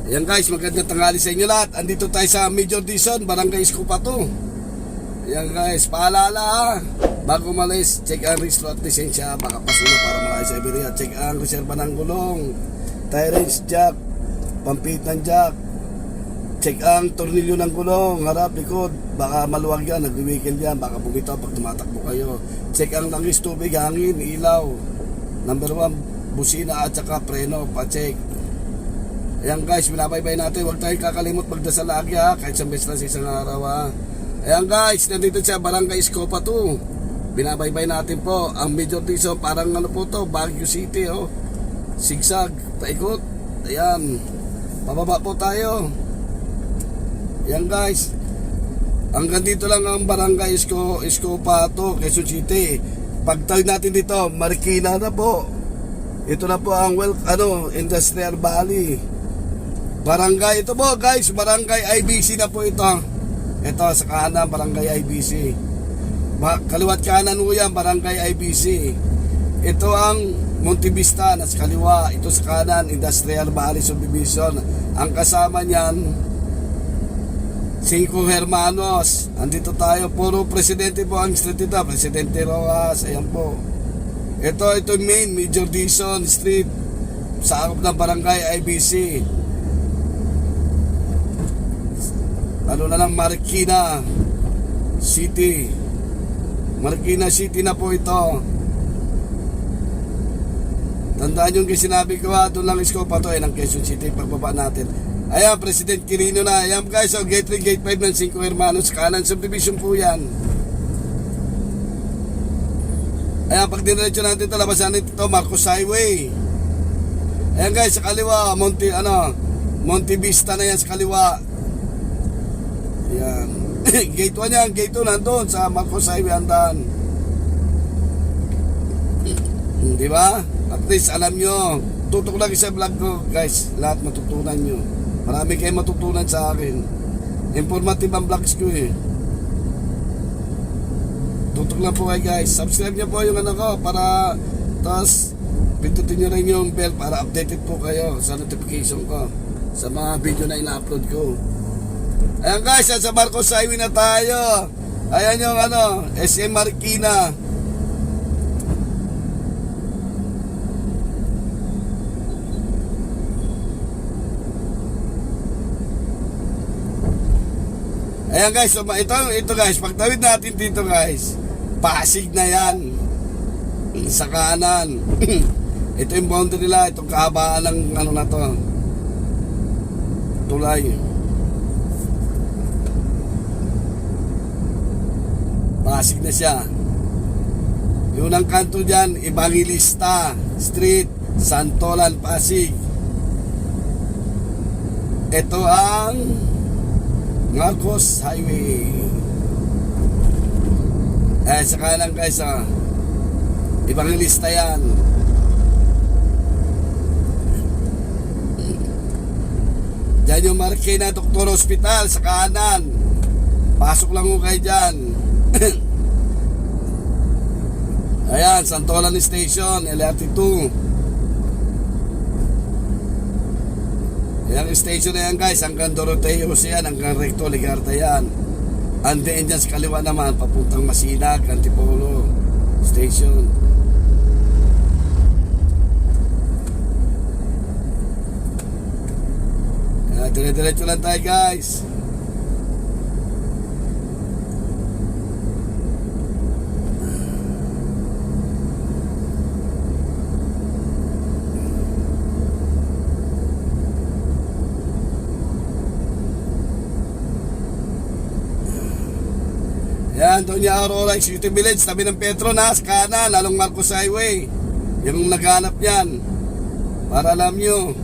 Ayan guys, magandang tanghali sa inyo lahat. Andito tayo sa Major Dizon, Barangay Escopato. Ayan guys, paalala ha. Bago malis, check ang registro at lisensya. Baka pasuna para makaya sa Iberia. Check ang reserva ng gulong, tire range jack, pampit ng jack. Check ang tornilyo ng gulong, harap, likod. Baka maluwag yan, nag-wiggle yan. Baka bumitaw pag tumatakbo kayo. Check ang langis, tubig, hangin, ilaw. Number 1, busina at saka preno, pa-check. Ayan guys, binabaybay natin. Huwag tayong kakalimot magdasal lagi ha. Kahit isang beses lang sa isang araw ha. Ayan guys, nandito siya Barangay Escopato. Binabaybay natin po ang Major Dizon. Parang ano po to, Baguio City oh. Sigsag, paikot. Ayan, pababa po tayo. Ayan guys, hanggang dito lang ang Barangay Escopato, Quezon City. Pagtawid natin dito, Marikina na po. Ito na po ang Industrial Valley. Barangay, ito po guys, Barangay IBC na po ito. Ito sa kanan, Barangay IBC. Kaliwat kanan po yan, Barangay IBC. Ito ang Monte Vista na sa kaliwa. Ito sa kanan, Industrial Valley Subdivision. Ang kasama niyan, 5 hermanos. Andito tayo, puro presidente po ang street ito. Presidente Rojas, ayan po. Ito main, Major Dizon Street. Sa akop ng Barangay IBC. Ano na lang, Marikina City. Marikina City na po ito. Tandaan yung sinabi ko ha, doon lang Escopato ay ng Quezon City pagbaba natin. Ayan, President Quirino na. Ayan guys, so gate 3, gate 5 ng 5 hermanos. Kanan subdivision po yan. Ayan, pag diniretso natin ito, labasan ito, Marcos Highway. Ayan guys, sa kaliwa, Monte Vista na yan sa kaliwa. Ayan. Gate 1 yan, gate 2 nandun sa Marcos Highway andaan. Di ba? At least alam nyo, tutok lang sa vlog ko guys, lahat matutunan nyo. Marami kayong matutunan sa akin. Informative ang vlogs ko eh. Tutok lang po kayo guys. Subscribe nyo po yung ko para tapos pindutin nyo rin yung bell para updated po kayo sa notification ko sa mga video na ina-upload ko. Ayan guys, sa Marcos Highway na tayo. Ayan yung SM Marikina. Ayan guys, so ito guys, pagtawid natin dito guys, Pasig na yan. Sa kanan. Ito yung boundary nila, itong kahabaan ng na to. Tulay. Pasig na siya. Yung ang kanto dyan, Evangelista Street, Santolan, Pasig. Ito ang Marcos Highway. Sa kanan guys Evangelista yan. Diyan yung Marikina Doctor Hospital sa kanan. Pasok lang mo kayo dyan. Ayan, Santolan Station, LRT2. Ayan yung station na yan guys, hanggang Doroteos yan, hanggang Recto Ligarta yan. Andiyan dyan sa kaliwa naman, papuntang Masinag, Antipolo Station. Ayan, dire-diretso lang tayo guys. Yan, Doña Aurora Executive Village, tabi ng Petronas, kanan, lalong Marcos Highway. Yung naghanap yan, para alam nyo.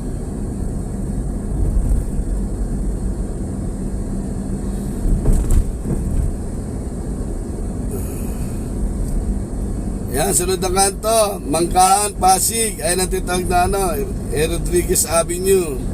Yan, sunod na kanto, Mangkaan, Pasig. Ayan ang titawag na Rodriguez Avenue.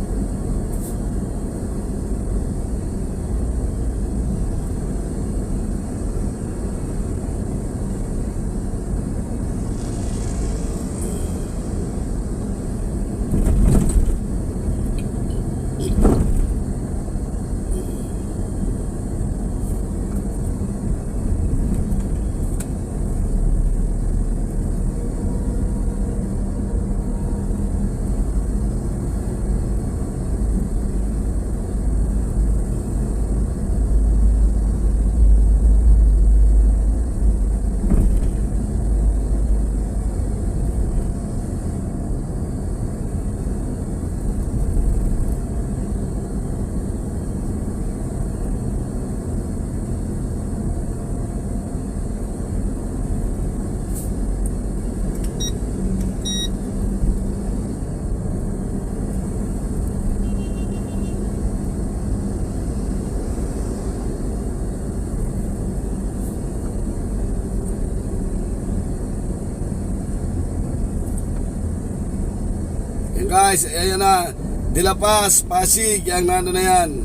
guys, ayan na. De La Paz, Pasig, yung nano na yan.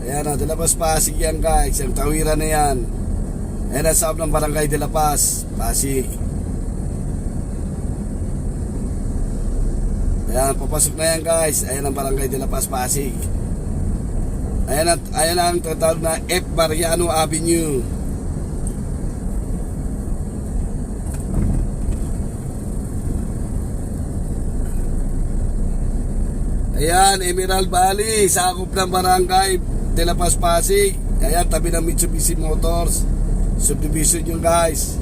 Ayan na, De La Paz, Pasig yan guys. Yung tawiran na yan. Ayan na, sa ng barangay De La Paz, Pasig. Ayan, papasok na yan guys. Ayan ang barangay De La Paz, Pasig. Ayan ang tatawag na F. Mariano Avenue. Ayan, Emerald Valley, sakop ng barangay De La Paz, Pasig. Ayan, tabi ng Mitsubishi Motors subdivision yung guys.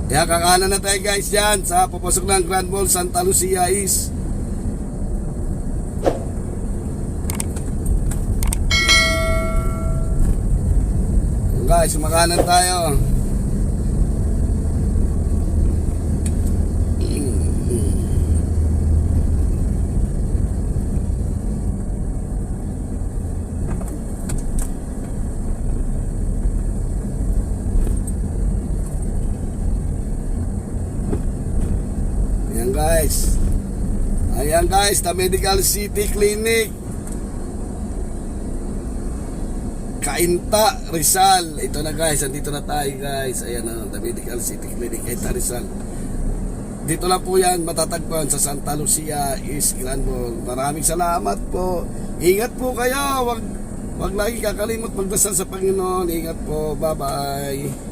Ayan, kakanan na tayo guys dyan sa papasok ng Grand Mall Santa Lucia East. Guys, makanan tayo. Ayan guys, the Medical City Clinic Cainta, Rizal. Ito na guys, andito na tayo guys. Ayan na, the Medical City Clinic Cainta, Rizal. Dito lang po yan matatagpuan sa Santa Lucia East Grand Mall. Maraming salamat po. Ingat po kayo. Wag lagi kakalimot magdasal sa Panginoon. Ingat po. Bye bye.